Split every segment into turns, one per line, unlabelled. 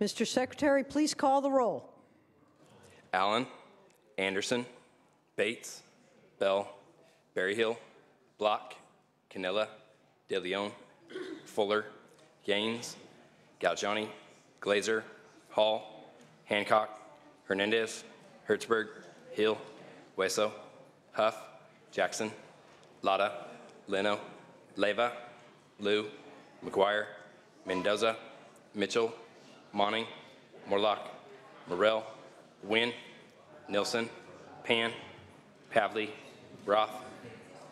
Mr. Secretary, please call the roll.
Allen, Anderson, Bates, Bell, Berryhill, Block, Canella, De Leon, Fuller, Gaines, Galgiani, Glazer, Hall, Hancock, Hernandez, Hertzberg, Hill, Hueso, Huff, Jackson, Lada, Leno, Leyva, Liu, McGuire, Mendoza, Mitchell, Monning, Morlock, Morrell, Wynn, Nilsson, Pan, Pavley, Roth,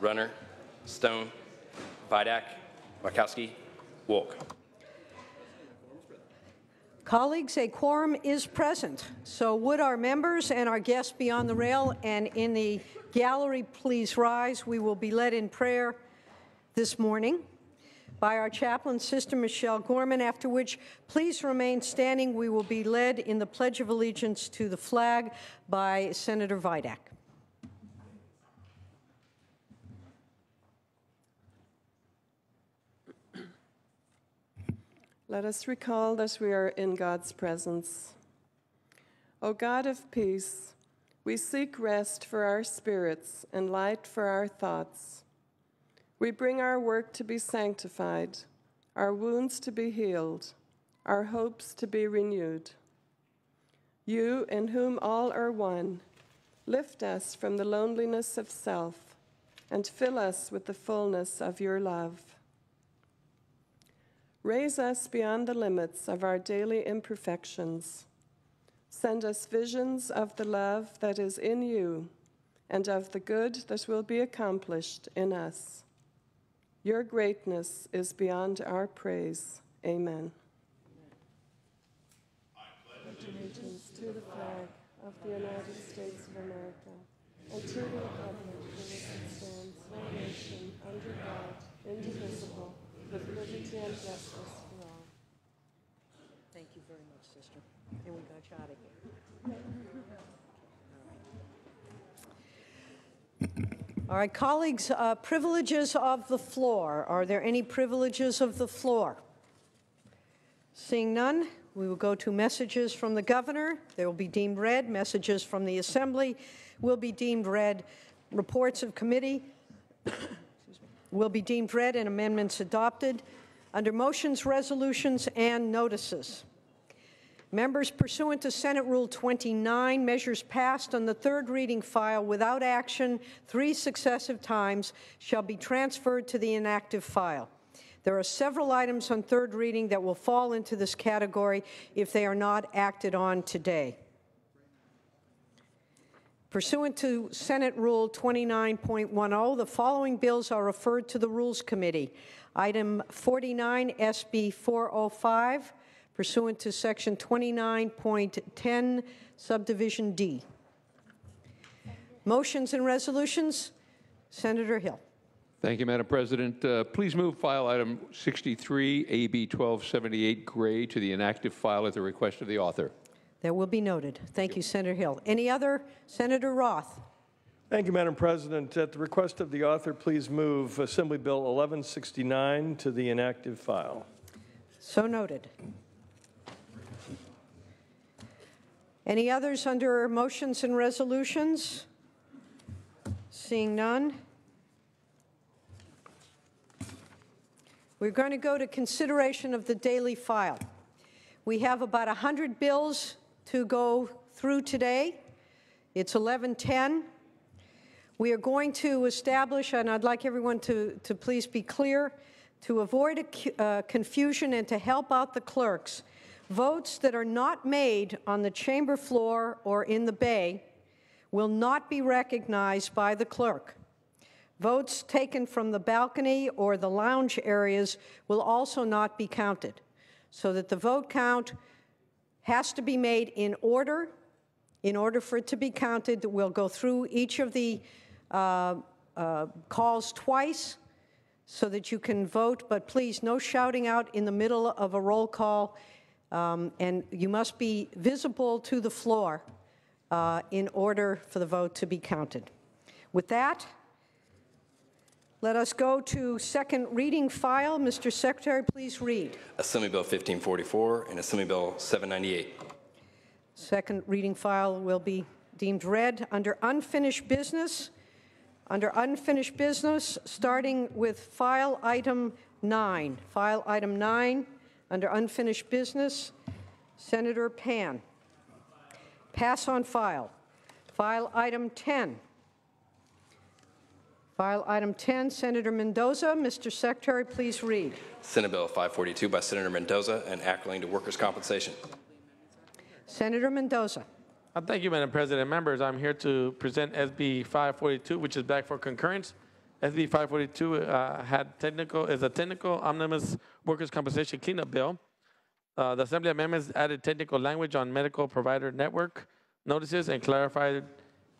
Runner, Stone, Vidak, Wachowski, Wolk.
Colleagues, a quorum is present. So would our members and our guests beyond the rail and in the gallery please rise? We will be led in prayer this morning by our chaplain, Sister Michelle Gorman, after which please remain standing. We will be led in the Pledge of Allegiance to the flag by Senator Vidak.
Let us recall that we are in God's presence. O God of peace, we seek rest for our spirits and light for our thoughts. We bring our work to be sanctified, our wounds to be healed, our hopes to be renewed. You, in whom all are one, lift us from the loneliness of self and fill us with the fullness of your love. Raise us beyond the limits of our daily imperfections. Send us visions of the love that is in you and of the good that will be accomplished in us. Your greatness is beyond our praise. Amen. I pledge allegiance to the flag of the United States of America and to the republic for which it stands, one nation, under God, indivisible, with liberty and justice for all.
Thank you very much, sister. And we got you out of here. All right, colleagues, privileges of the floor. Are there any privileges of the floor? Seeing none, we will go to messages from the governor. They will be deemed read. Messages from the assembly will be deemed read. Reports of committee will be deemed read and amendments adopted. Under motions, resolutions, and notices. Members, pursuant to Senate Rule 29, measures passed on the third reading file without action 3 successive times shall be transferred to the inactive file. There are several items on third reading that will fall into this category if they are not acted on today. Pursuant to Senate Rule 29.10, the following bills are referred to the Rules Committee. Item 49, SB 405, pursuant to Section 29.10, Subdivision D. Motions and resolutions. Senator Hill.
Thank you, Madam President. Please move file item 63, AB 1278, Gray, to the inactive file at the request of the author.
That will be noted. Thank you, Senator Hill. Any other? Senator Roth.
Thank you, Madam President. At the request of the author, please move Assembly Bill 1169 to the inactive file.
So noted. Any others under motions and resolutions? Seeing none. We're going to go to consideration of the daily file. We have about 100 bills to go through today. It's 11:10. We are going to establish, and I'd like everyone to please be clear, to avoid confusion and to help out the clerks. Votes that are not made on the chamber floor or in the bay will not be recognized by the clerk. Votes taken from the balcony or the lounge areas will also not be counted, so that the vote count has to be made in order. In order for it to be counted, we'll go through each of the calls twice so that you can vote, but please, no shouting out in the middle of a roll call, and you must be visible to the floor in order for the vote to be counted. With that, Let us go to second reading file. Mr. Secretary, please read.
Assembly Bill 1544 and Assembly Bill 798.
Second reading file will be deemed read. Under unfinished business, starting with file item 9. File item 9, under unfinished business, Senator Pan. Pass on file. File item 10. File item 10, Senator Mendoza. Mr. Secretary, please read.
Senate Bill 542 by Senator Mendoza, an act relating to workers' compensation.
Senator Mendoza.
Thank you, Madam President. Members, I'm here to present SB 542, which is back for concurrence. SB 542 is a technical omnibus workers' compensation cleanup bill. The Assembly amendments added technical language on medical provider network notices and clarified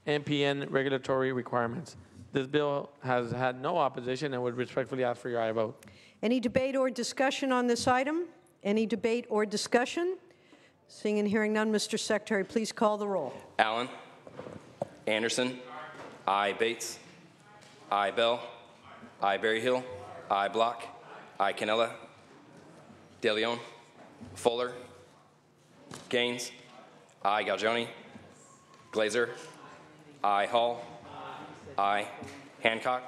NPN regulatory requirements. This bill has had no opposition and would respectfully ask for your aye vote.
Any debate or discussion on this item? Any debate or discussion? Seeing and hearing none, Mr. Secretary, please call the roll.
Allen. Anderson. Aye. Bates. Aye. Bell. Aye. Berryhill. Aye. Block. Aye. Cannella. De Leon. Fuller. Gaines. Aye. Galgioni. Glazer. Aye. Hall. Aye. Hancock.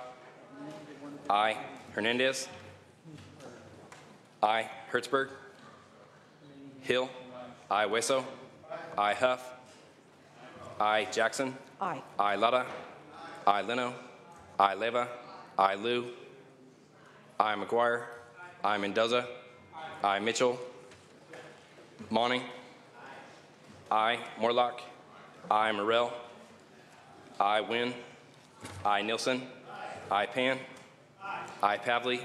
Aye. Hernandez. Aye. Hertzberg. Hill. Aye. Weso. Aye. Huff. Aye. Jackson.
Aye.
Aye. Lada. Aye. Leno. Aye. Leva. Aye. Liu. Aye. McGuire. Aye. Mendoza. Aye. Mitchell. Monning. Aye. Morlock. Aye. Morrell. Aye. Wynn. Aye. Nielsen. Aye. Pan. Aye. Pavley.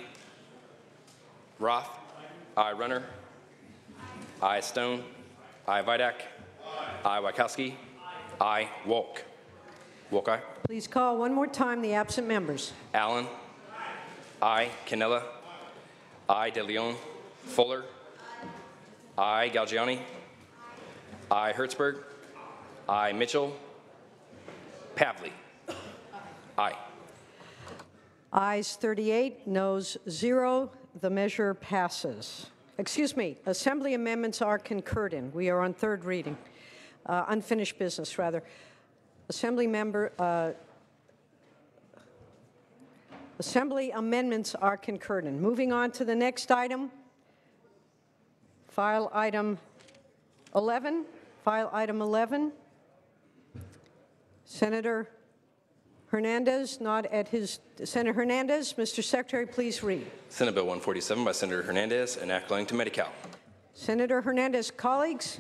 Roth. Aye. Runner. Aye. Stone. Aye. Vidak. Aye. Wachowski. Aye. Wolk. Wolk, aye.
Please call one more time the absent members.
Allen. Aye. Cannella. Aye. De Leon. Fuller. Aye. Galgiani. Aye. Hertzberg. Aye. Mitchell. Pavley. Aye.
Ayes 38, noes 0. The measure passes. Excuse me, Assembly amendments are concurred in. We are on third reading. Unfinished business, rather. Assembly amendments are concurred in. Moving on to the next item. File item 11. File item 11. Senator Hernandez, not at his. Senator Hernandez, Mr. Secretary, please read.
Senate Bill 147 by Senator Hernandez, an act relating to Medi-Cal.
Senator Hernandez, colleagues.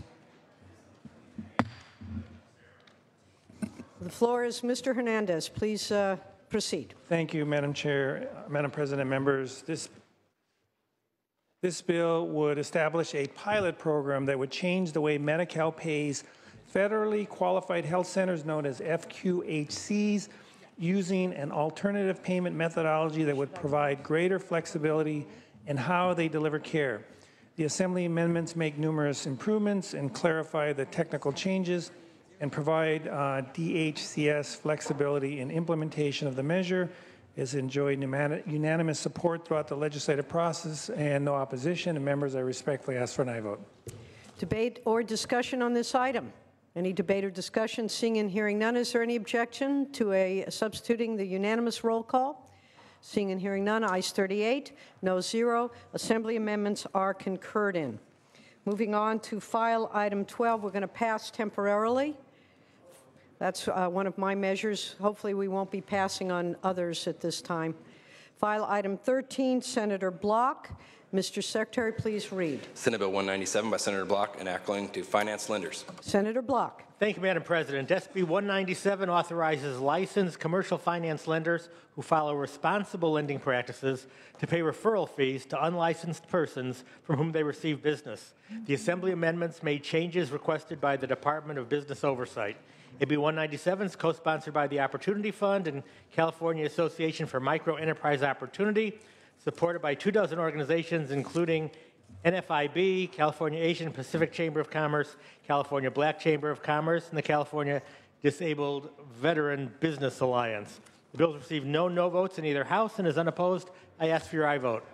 The floor is Mr. Hernandez. Please proceed.
Thank you, Madam Chair, Madam President, members. This bill would establish a pilot program that would change the way Medi-Cal pays federally qualified health centers known as FQHCs using an alternative payment methodology that would provide greater flexibility in how they deliver care. The Assembly amendments make numerous improvements and clarify the technical changes and provide DHCS flexibility in implementation of the measure. It's enjoyed unanimous support throughout the legislative process and no opposition. And members, I respectfully ask for an aye vote.
Debate or discussion on this item? Any debate or discussion? Seeing and hearing none, is there any objection to substituting the unanimous roll call? Seeing and hearing none, ayes 38, no 0. Assembly amendments are concurred in. Moving on to file item 12, we're going to pass temporarily. That's one of my measures. Hopefully we won't be passing on others at this time. File item 13, Senator Block. Mr. Secretary, please read.
Senate Bill 197 by Senator Block, an act relating to finance lenders.
Senator Block.
Thank you, Madam President. SB 197 authorizes licensed commercial finance lenders who follow responsible lending practices to pay referral fees to unlicensed persons from whom they receive business. The Assembly amendments made changes requested by the Department of Business Oversight. AB 197 is co-sponsored by the Opportunity Fund and California Association for Micro Enterprise Opportunity, supported by 24 organizations, including NFIB, California Asian Pacific Chamber of Commerce, California Black Chamber of Commerce, and the California Disabled Veteran Business Alliance. The bill received no votes in either House and is unopposed. I ask for your aye vote.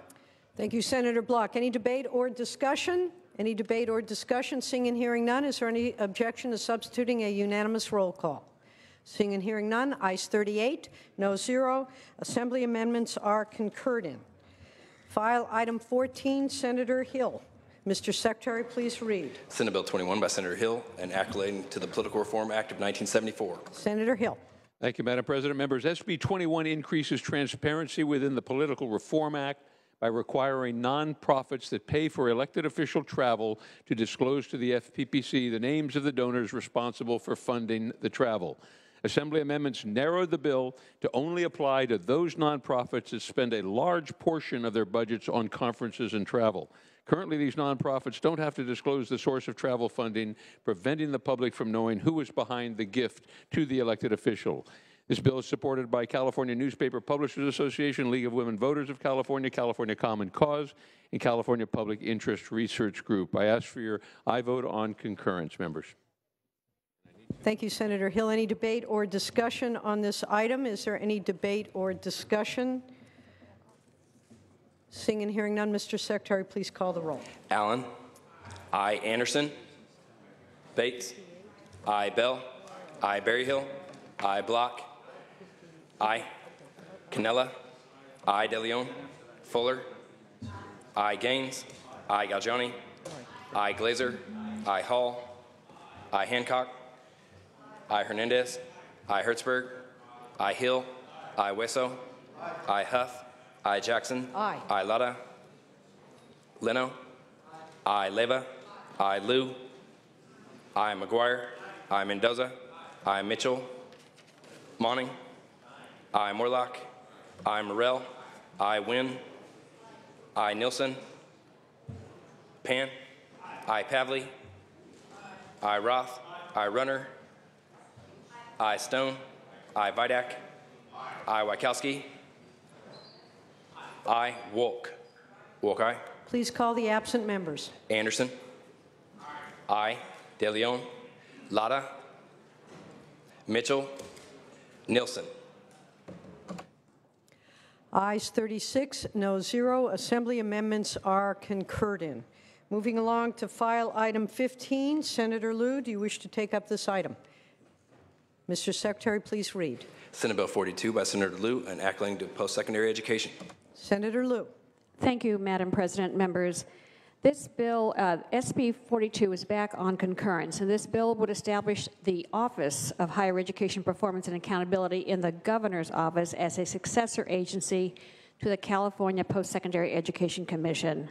Thank you, Senator Block. Any debate or discussion? Any debate or discussion? Seeing and hearing none, is there any objection to substituting a unanimous roll call? Seeing and hearing none, ayes 38, no 0. Assembly amendments are concurred in. File item 14, Senator Hill. Mr. Secretary, please read.
Senate Bill 21 by Senator Hill, an act relating to the Political Reform Act of 1974.
Senator Hill.
Thank you, Madam President. Members, SB 21 increases transparency within the Political Reform Act by requiring nonprofits that pay for elected official travel to disclose to the FPPC the names of the donors responsible for funding the travel. Assembly amendments narrowed the bill to only apply to those nonprofits that spend a large portion of their budgets on conferences and travel. Currently, these nonprofits don't have to disclose the source of travel funding, preventing the public from knowing who is behind the gift to the elected official. This bill is supported by California Newspaper Publishers Association, League of Women Voters of California, California Common Cause, and California Public Interest Research Group. I ask for your aye vote on concurrence, members.
Thank you, Senator Hill. Any debate or discussion on this item? Is there any debate or discussion? Seeing and hearing none, Mr. Secretary, please call the roll.
Allen. I. Anderson. Bates. I. Bell. I. Berryhill. I. Block. I. Cannella. I. DeLeon. Fuller. I. Gaines. I. Galgiani. I. Glazer. I. Hall. I. Hancock. I. Hernandez. I. Hertzberg. I. Hill. I. Wesso. I. Huff. I. Jackson.
Aye.
I. Lada. Leno. I. Leva. I. Liu. I. McGuire. I. Mendoza. I. Mitchell. Monning. I. Morlock. I. Morrell. I. Wynn. I. Nilsson. Pan. I. Pavley. I. Roth. I. Runner. I. Stone. I. Vidak. I. Wachowski. I. Wolk. Wolk, aye.
Please call the absent members.
Anderson. I. De Leon. Lada. Mitchell. Nilsson.
Ayes 36, no 0. Assembly amendments are concurred in. Moving along to file item 15, Senator Liu, do you wish to take up this item? Mr. Secretary, please read.
Senate Bill 42 by Senator Liu, an act relating to post-secondary education.
Senator Liu.
Thank you, Madam President, members. This bill, SB 42, is back on concurrence, and this bill would establish the Office of Higher Education Performance and Accountability in the Governor's Office as a successor agency to the California Post-Secondary Education Commission.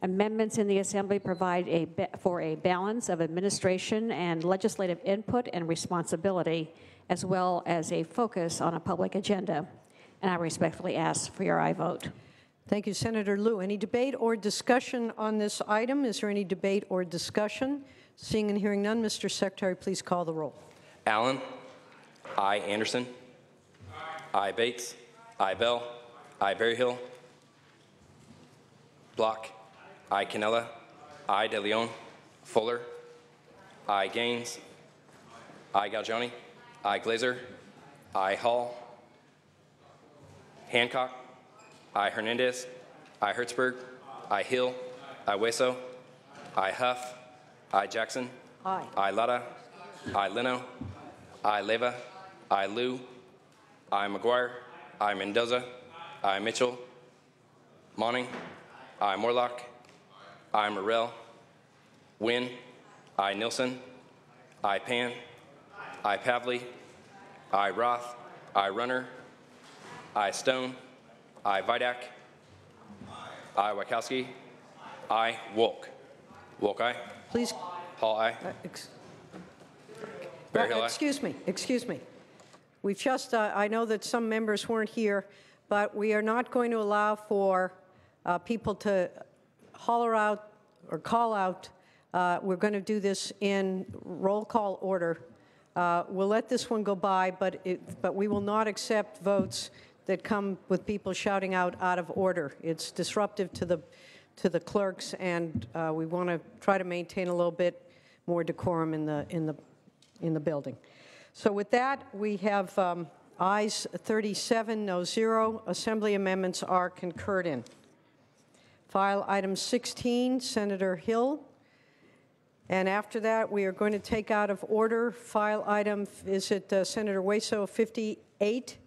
Amendments in the Assembly provide for a balance of administration and legislative input and responsibility, as well as a focus on a public agenda. And I respectfully ask for your aye vote.
Thank you, Senator Liu. Any debate or discussion on this item? Is there any debate or discussion? Seeing and hearing none, Mr. Secretary, please call the roll.
Allen. I. Anderson. I. Bates. I. Bell. I. Berryhill. Block. I. Cannella. I. De Leon. Fuller. I. Gaines. I. Galgiani. I. Glazer. I. Hall. Hancock. I. Hernandez. I. Hertzberg. I. Hill. I. Wesso. I. Huff. I. Jackson.
Aye.
I. Lada. I. Leno. I. Leva. I. Liu. I. McGuire. I. Mendoza. I. Mitchell. Monning. I. Morlock. I. Morrell. Wynn. I. Nilsson. I. Pan. I. Pavley. I. Roth. I. Runner. I. Stone. I. Vidak. I. Wachowski. I. Wolk. Wolk, aye.
Please.
Hall, aye. Berryhill, aye.
Excuse me. We've just, I know that some members weren't here, but we are not going to allow for people to holler out or call out. We're going to do this in roll call order. We'll let this one go by, but we will not accept votes that come with people shouting out of order. It's disruptive to the clerks, and we want to try to maintain a little bit more decorum in the building. So with that, we have Ayes 37, no 0. Assembly amendments are concurred in. File item 16, Senator Hill. And after that, we are going to take out of order file item, is it Senator Hueso 58?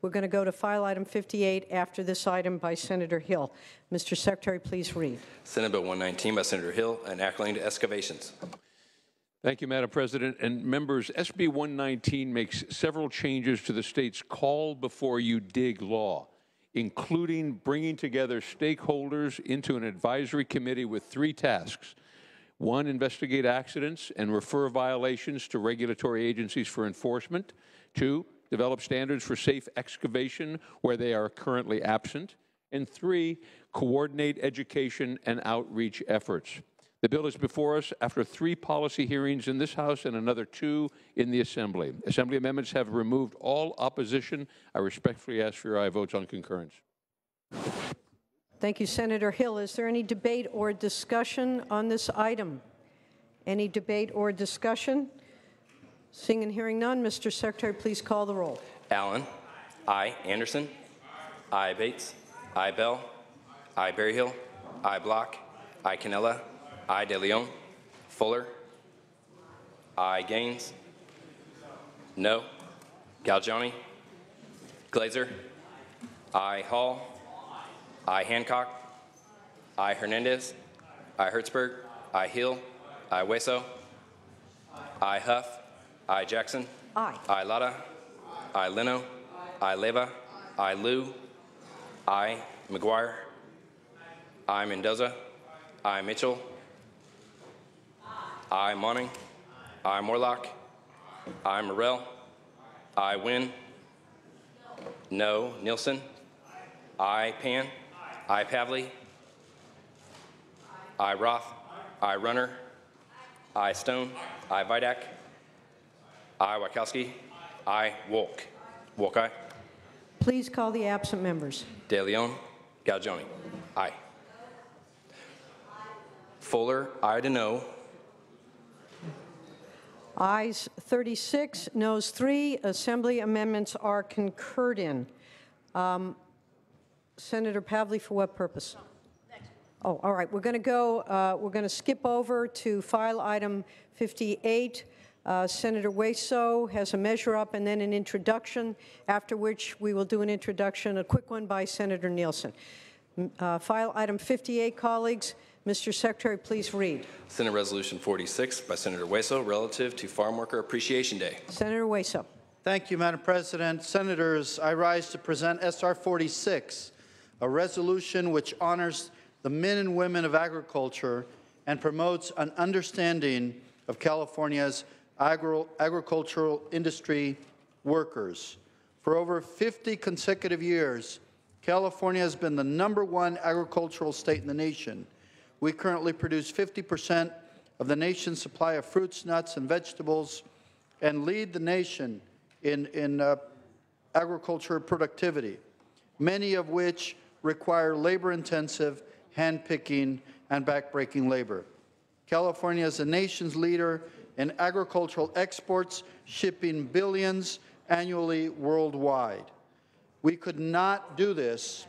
We're going to go to file item 58 after this item by Senator Hill. Mr. Secretary, please read.
Senate Bill 119 by Senator Hill, enacting to excavations.
Thank you, Madam President. And members, SB 119 makes several changes to the state's call before you dig law, including bringing together stakeholders into an advisory committee with 3 tasks. 1, investigate accidents and refer violations to regulatory agencies for enforcement. 2, develop standards for safe excavation where they are currently absent. And 3, coordinate education and outreach efforts. The bill is before us after 3 policy hearings in this House and another 2 in the Assembly. Assembly amendments have removed all opposition. I respectfully ask for your aye votes on concurrence.
Thank you, Senator Hill. Is there any debate or discussion on this item? Any debate or discussion? Seeing and hearing none, Mr. Secretary, please call the roll.
Allen. Aye. Anderson. Aye. Bates. Aye. Bell. Aye. Berryhill. Aye. Block. Aye. Cannella. Aye. De Leon. Fuller. Aye. Gaines. No. Galgiani. Glazer. Aye. Hall. Aye. Hancock. Aye. Hernandez. Aye. Hertzberg. Aye. Hill. Aye. Hueso. Aye. Huff. Aye. Jackson.
Aye.
Aye. Lada. Aye. Leno. Aye. Leva. Aye. Liu. Aye. McGuire. Aye. Mendoza. Aye. Mitchell. Aye. Monning. Aye. Morlock. Aye. Morrell. Aye. Wynn. No. Nielsen. Aye. Pan. Aye. Pavley. Aye. Roth. Aye. Runner. Aye. Stone. Aye. Vidak. Aye. Wachowski. Aye. Wolk. Wolk, aye.
Please call the absent members.
De Leon. Galgiani. Aye. Fuller. Aye to no.
Ayes 36, noes 3. Assembly amendments are concurred in. Senator Pavley, for what purpose? Oh, all right. We're going to go, we're going to skip over to file item 58. Senator Hueso has a measure up and then an introduction, after which we will do an introduction, a quick one by Senator Nielsen. File item 58, colleagues. Mr. Secretary, please read.
Senate Resolution 46 by Senator Hueso relative to Farm Worker Appreciation Day.
Senator Hueso.
Thank you, Madam President. Senators, I rise to present SR 46, a resolution which honors the men and women of agriculture and promotes an understanding of California's agricultural industry workers. For over 50 consecutive years, California has been the #1 agricultural state in the nation. We currently produce 50% of the nation's supply of fruits, nuts, and vegetables, and lead the nation in agriculture productivity, many of which require labor-intensive hand-picking and back-breaking labor. California is the nation's leader in agricultural exports, shipping billions annually worldwide. We could not do this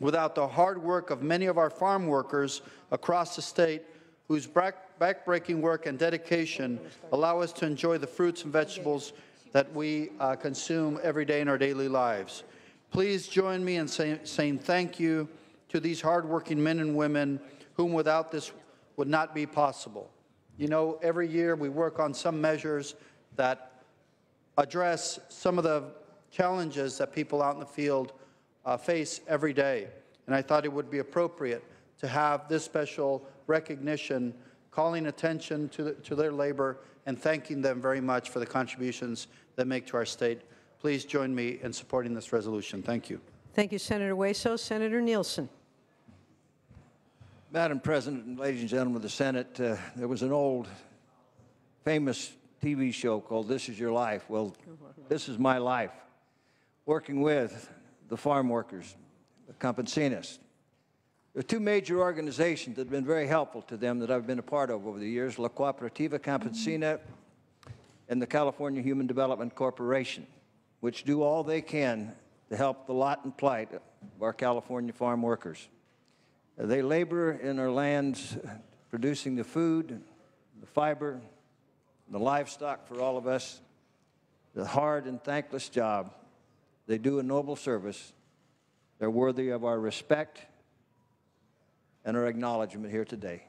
without the hard work of many of our farm workers across the state whose back-breaking work and dedication allow us to enjoy the fruits and vegetables that we consume every day in our daily lives. Please join me in saying thank you to these hardworking men and women whom without this would not be possible. You know, every year we work on some measures that address some of the challenges that people out in the field face every day. And I thought it would be appropriate to have this special recognition calling attention to their labor and thanking them very much for the contributions they make to our state. Please join me in supporting this resolution. Thank you.
Thank you, Senator Hueso. Senator Nielsen.
Madam President, ladies and gentlemen of the Senate, there was an old famous TV show called This Is Your Life. Well, this is my life, working with the farm workers, the campesinos. There are 2 major organizations that have been very helpful to them that I've been a part of over the years, La Cooperativa Campesina and the California Human Development Corporation. which do all they can to help the lot and plight of our California farm workers. They labor in our lands, producing the food, the fiber, the livestock for all of us. The hard and thankless job. They do a noble service. They're worthy of our respect and our acknowledgement here today.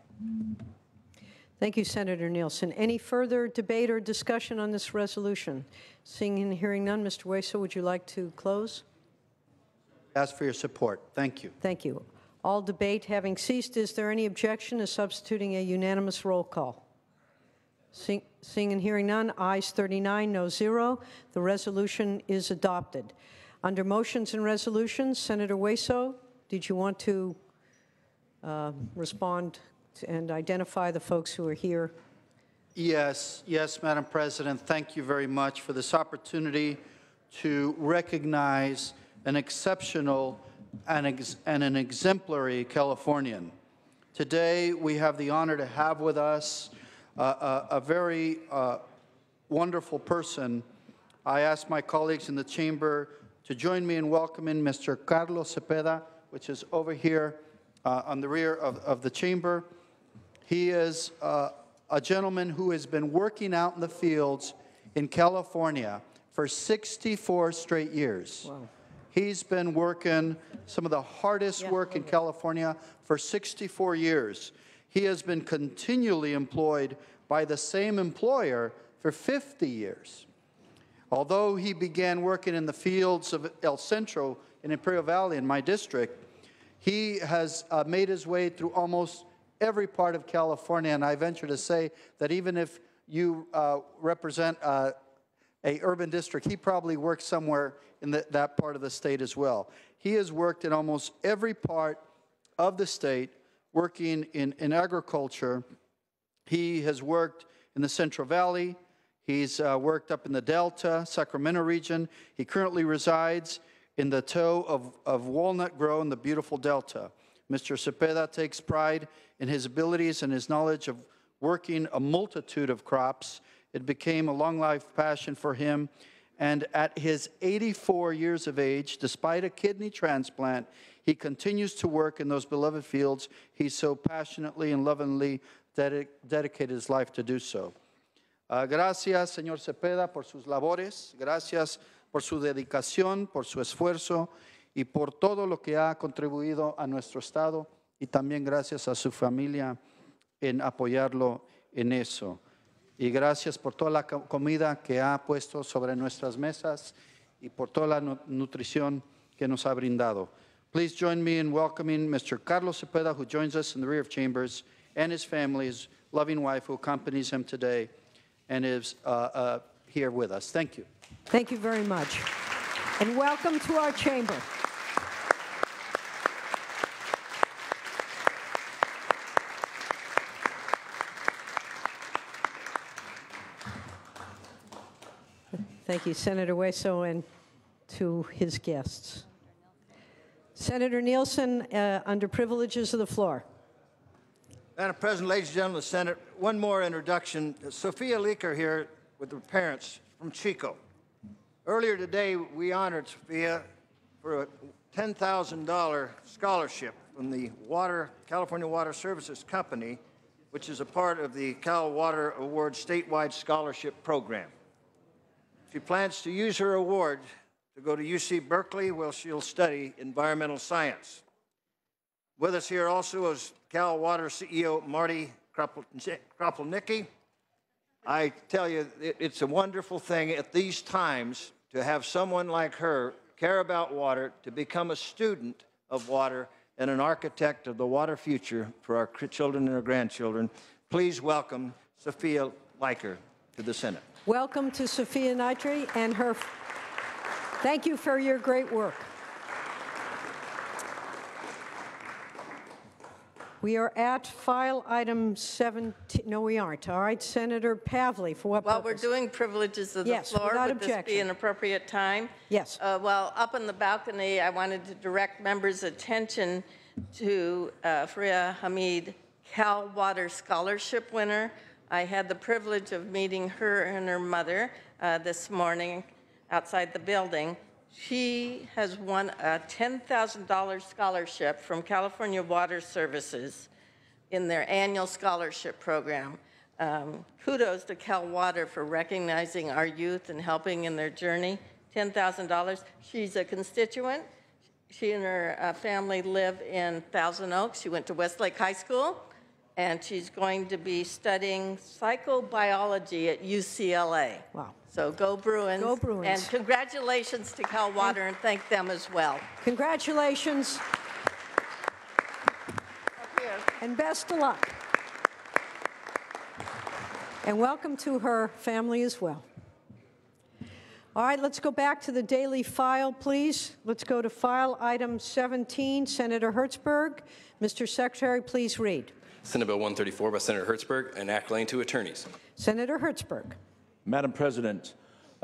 Thank you, Senator Nielsen. Any further debate or discussion on this resolution? Seeing and hearing none, Mr. Hueso, would you like to close?
Ask for your support. Thank you.
Thank you. All debate having ceased, is there any objection to substituting a unanimous roll call? Seeing and hearing none, ayes 39, no 0. The resolution is adopted. Under motions and resolutions, Senator Hueso, did you want to respond and identify the folks who are here?
Yes, Madam President. Thank you very much for this opportunity to recognize an exceptional and an exemplary Californian. Today, we have the honor to have with us a very wonderful person. I ask my colleagues in the chamber to join me in welcoming Mr. Carlos Cepeda, which is over here on the rear of the chamber. He is a gentleman who has been working out in the fields in California for 64 straight years. Wow. He's been working some of the hardest work in California for 64 years. He has been continually employed by the same employer for 50 years. Although he began working in the fields of El Centro in Imperial Valley in my district, he has made his way through almost every part of California, and I venture to say that even if you represent a urban district, he probably works somewhere in that part of the state as well. He has worked in almost every part of the state, working in agriculture. He has worked in the Central Valley. He's worked up in the Delta, Sacramento region. He currently resides in the toe of Walnut Grove in the beautiful Delta. Mr. Cepeda takes pride in his abilities and his knowledge of working a multitude of crops. It became a long life passion for him. And at his 84 years of age, despite a kidney transplant, he continues to work in those beloved fields. He so passionately and lovingly dedicated his life to do so. Gracias, señor Cepeda, por sus labores. Gracias por su dedicación, por su esfuerzo y por todo lo que ha contribuido a nuestro Estado. Y también gracias a su familia en apoyarlo en eso. Y gracias por toda la comida que ha puesto sobre nuestras mesas y por toda la nutrición que nos ha brindado. Please join me in welcoming Mr. Carlos Cepeda, who joins us in the rear of chambers, and his family, his loving wife who accompanies him today and is here with us. Thank you.
Thank you very much. And welcome to our chamber. Thank you, Senator Hueso, and to his guests. Senator Nielsen, under privileges of the floor.
Madam President, ladies and gentlemen of the Senate, one more introduction. Sophia Leaker here with her parents from Chico. Earlier today, we honored Sophia for a $10,000 scholarship from the California Water Services Company, which is a part of the Cal Water Award statewide scholarship program. She plans to use her award to go to UC Berkeley, where she'll study environmental science. With us here also is Cal Water CEO Marty Kropelnicki. I tell you, it's a wonderful thing at these times to have someone like her care about water, to become a student of water and an architect of the water future for our children and our grandchildren. Please welcome Sophia Leaker to the Senate.
Welcome to Sophia Nitri and her. Thank you for your great work. We are at file item 17. No, we aren't. All right, Senator Pavley, for what
While
purpose?
we're doing privileges of the floor,
without
would this
objection.
be an appropriate time?
Yes.
Well, up on the balcony, I wanted to direct members' attention to Faria Hamid, Cal Water Scholarship winner. I had the privilege of meeting her and her mother this morning. outside the building. She has won a $10,000 scholarship from California Water Services in their annual scholarship program. Kudos to Cal Water for recognizing our youth and helping in their journey. $10,000. She's a constituent. She and her family live in Thousand Oaks. She went to Westlake High School, and she's going to be studying psychobiology at UCLA.
Wow.
So go Bruins.
Go Bruins.
And congratulations to Cal Water, and thank them as well.
Congratulations. And best of luck. And welcome to her family as well. All right, let's go back to the daily file, please. Let's go to file item 17, Senator Hertzberg. Mr. Secretary, please read.
Senate Bill 134 by Senator Hertzberg, and act relating to attorneys.
Senator Hertzberg.
Madam President,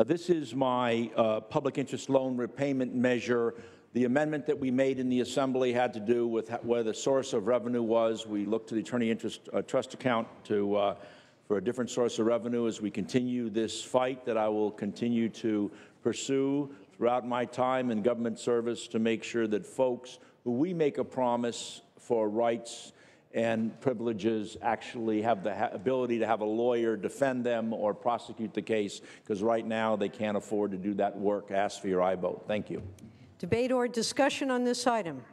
this is my public interest loan repayment measure. The amendment that we made in the Assembly had to do with where the source of revenue was. We looked to the attorney interest trust account for a different source of revenue as we continue this fight that I will continue to pursue throughout my time in government service to make sure that folks who we make a promise for rights and privileges actually have the ability to have a lawyer defend them or prosecute the case, because right now they can't afford to do that work. Ask for your aye vote. Thank you.
Debate or discussion on this item?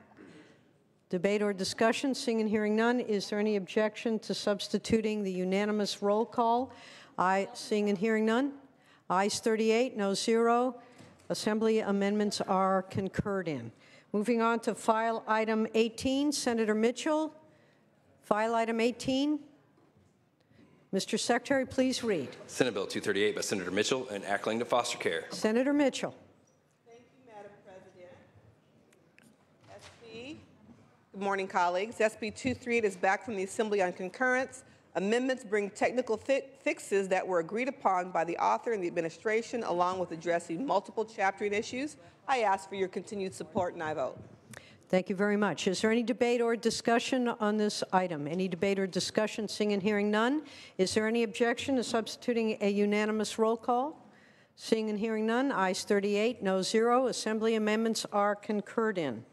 Debate or discussion? Seeing and hearing none. Is there any objection to substituting the unanimous roll call? Aye. Seeing and hearing none. Ayes 38, no 0. Assembly amendments are concurred in. Moving on to file item 18, Senator Mitchell. File item 18. Mr. Secretary, please read.
Senate Bill 238 by Senator Mitchell, and act relating to foster care.
Senator Mitchell.
Thank you, Madam President. Good morning, colleagues. SB 238 is back from the Assembly on concurrence. Amendments bring technical fixes that were agreed upon by the author and the administration, along with addressing multiple chaptering issues. I ask for your continued support, and I vote.
Thank you very much. Is there any debate or discussion on this item? Any debate or discussion? Seeing and hearing none. Is there any objection to substituting a unanimous roll call? Seeing and hearing none. Ayes 38, no 0. Assembly amendments are concurred in.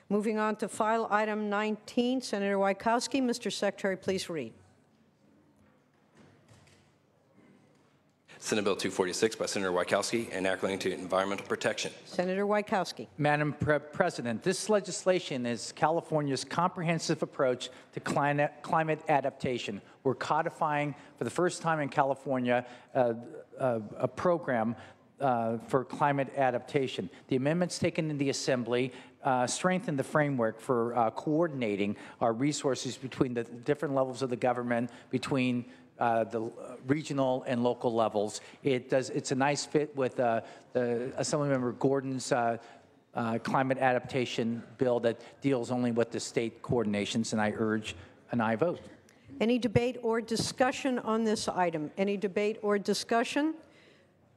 Moving on to file item 19, Senator Wieckowski. Mr. Secretary, please read.
Senate Bill 246 by Senator Wieckowski, and act relating to environmental protection.
Senator Wieckowski.
Madam President, this legislation is California's comprehensive approach to climate adaptation. We're codifying for the first time in California a program for climate adaptation. The amendments taken in the Assembly strengthen the framework for coordinating our resources between the different levels of the government, between the regional and local levels. It's a nice fit with the Assemblymember Gordon's climate adaptation bill that deals only with the state coordinations, and I urge an aye vote.
Any debate or discussion on this item? Any debate or discussion?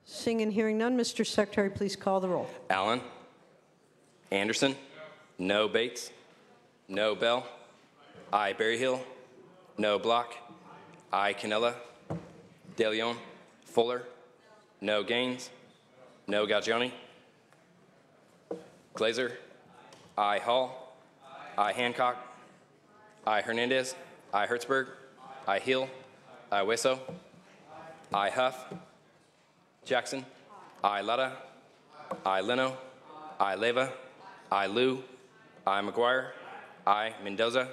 Seeing and hearing none, Mr. Secretary, please call the roll.
Allen. Anderson. No Bates. No Bell. Aye Berryhill. No Block. Aye Cannella. De Leon. Fuller. No Gaines. No Galgioni. Glazer. Aye Hall. Aye Hancock. Aye Hernandez. Aye Hertzberg. Aye Hill. Aye Weso. Aye Huff. Jackson. Aye Lutta. Aye Leno. Aye Leva. Aye Liu. Aye McGuire. Aye Mendoza.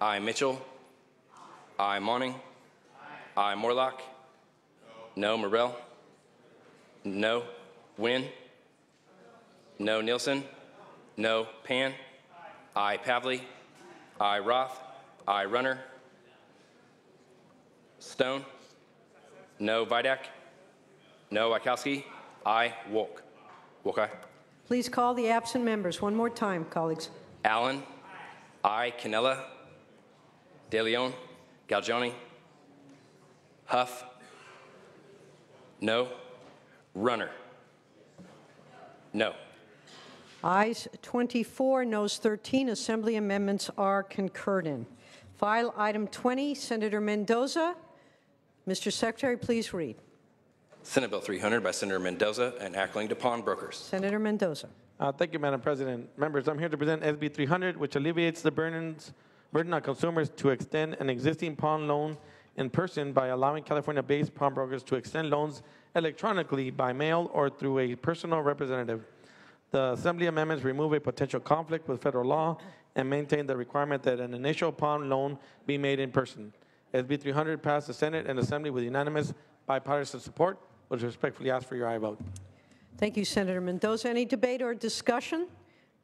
Aye Mitchell. Aye Monning. Aye Morlock. No Morrell. No Wynn. No Nielsen. No Pan. Aye Pavley. Aye Roth. Aye Runner. Stone. No Vidak. No Wieckowski. Aye Wolk. Wolk aye.
Please call the absent members one more time, colleagues.
Allen. Aye Cannella. De Leon. Galgioni. Huff. No. Runner. No.
Ayes 24, noes 13. Assembly amendments are concurred in. File item 20, Senator Mendoza. Mr. Secretary, please read.
Senate Bill 300 by Senator Mendoza and acting to pawnbrokers.
Senator Mendoza.
Thank you, Madam President. Members, I'm here to present SB 300, which alleviates the burden on consumers to extend an existing pawn loan in person by allowing California-based pawnbrokers to extend loans electronically by mail or through a personal representative. The Assembly amendments remove a potential conflict with federal law and maintain the requirement that an initial pawn loan be made in person. SB 300 passed the Senate and Assembly with unanimous bipartisan support, which respectfully ask for your aye vote.
Thank you, Senator Mendoza. Any debate or discussion?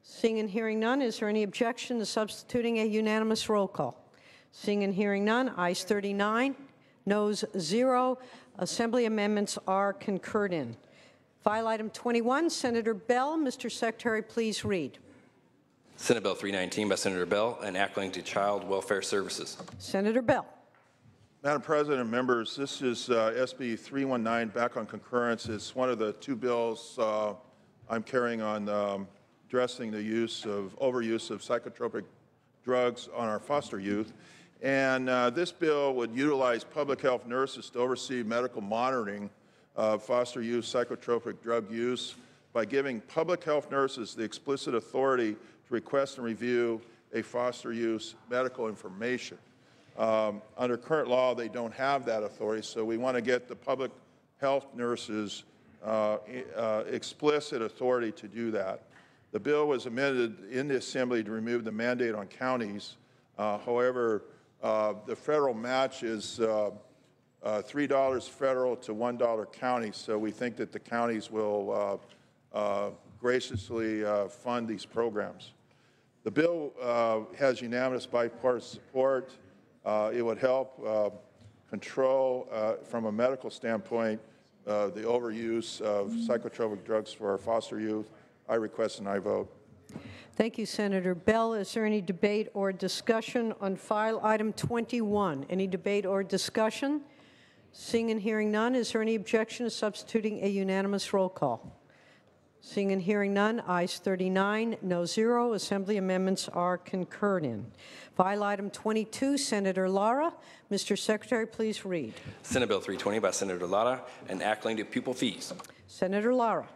Seeing and hearing none, is there any objection to substituting a unanimous roll call? Seeing and hearing none, ayes 39, noes 0. Assembly amendments are concurred in. File item 21, Senator Bell. Mr. Secretary, please read.
Senate Bill 319 by Senator Bell and acting to child welfare services.
Senator Bell.
Madam President and members, this is SB 319 back on concurrence. It's one of the two bills I'm carrying on addressing the overuse of psychotropic drugs on our foster youth. And this bill would utilize public health nurses to oversee medical monitoring of foster youth psychotropic drug use by giving public health nurses the explicit authority to request and review a foster youth's medical information. Under current law, they don't have that authority, so we want to get the public health nurses explicit authority to do that. The bill was amended in the Assembly to remove the mandate on counties. However, the federal match is $3 federal to $1 county, so we think that the counties will graciously fund these programs. The bill has unanimous bipartisan support. It would help control, from a medical standpoint, the overuse of psychotropic drugs for our foster youth. I request and I vote.
Thank you, Senator Bell. Is there any debate or discussion on file item 21? Any debate or discussion? Seeing and hearing none, is there any objection to substituting a unanimous roll call? Seeing and hearing none, ayes 39, no 0. Assembly amendments are concurred in. File item 22, Senator Lara. Mr. Secretary, please read.
Senate Bill 320 by Senator Lara and acting to pupil fees.
Senator Lara.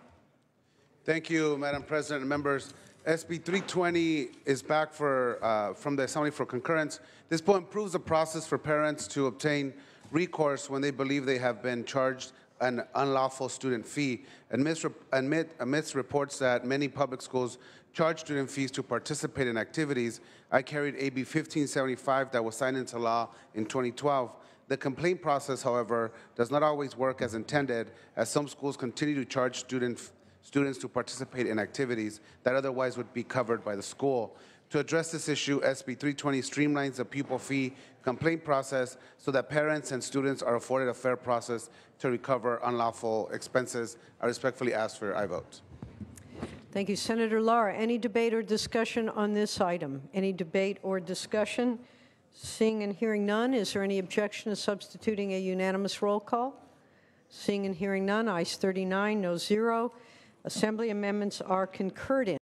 Thank you, Madam President and members. SB 320 is back from the Assembly for concurrence. This bill improves the process for parents to obtain recourse when they believe they have been charged an unlawful student fee. Amidst reports that many public schools charge student fees to participate in activities, I carried AB 1575 that was signed into law in 2012. The complaint process, however, does not always work as intended, as some schools continue to charge students to participate in activities that otherwise would be covered by the school. To address this issue, SB 320 streamlines the pupil fee complaint process so that parents and students are afforded a fair process to recover unlawful expenses. I respectfully ask for your aye vote.
Thank you, Senator Lara. Any debate or discussion on this item? Any debate or discussion? Seeing and hearing none, is there any objection to substituting a unanimous roll call? Seeing and hearing none, ayes 39, no 0. Assembly amendments are concurred in.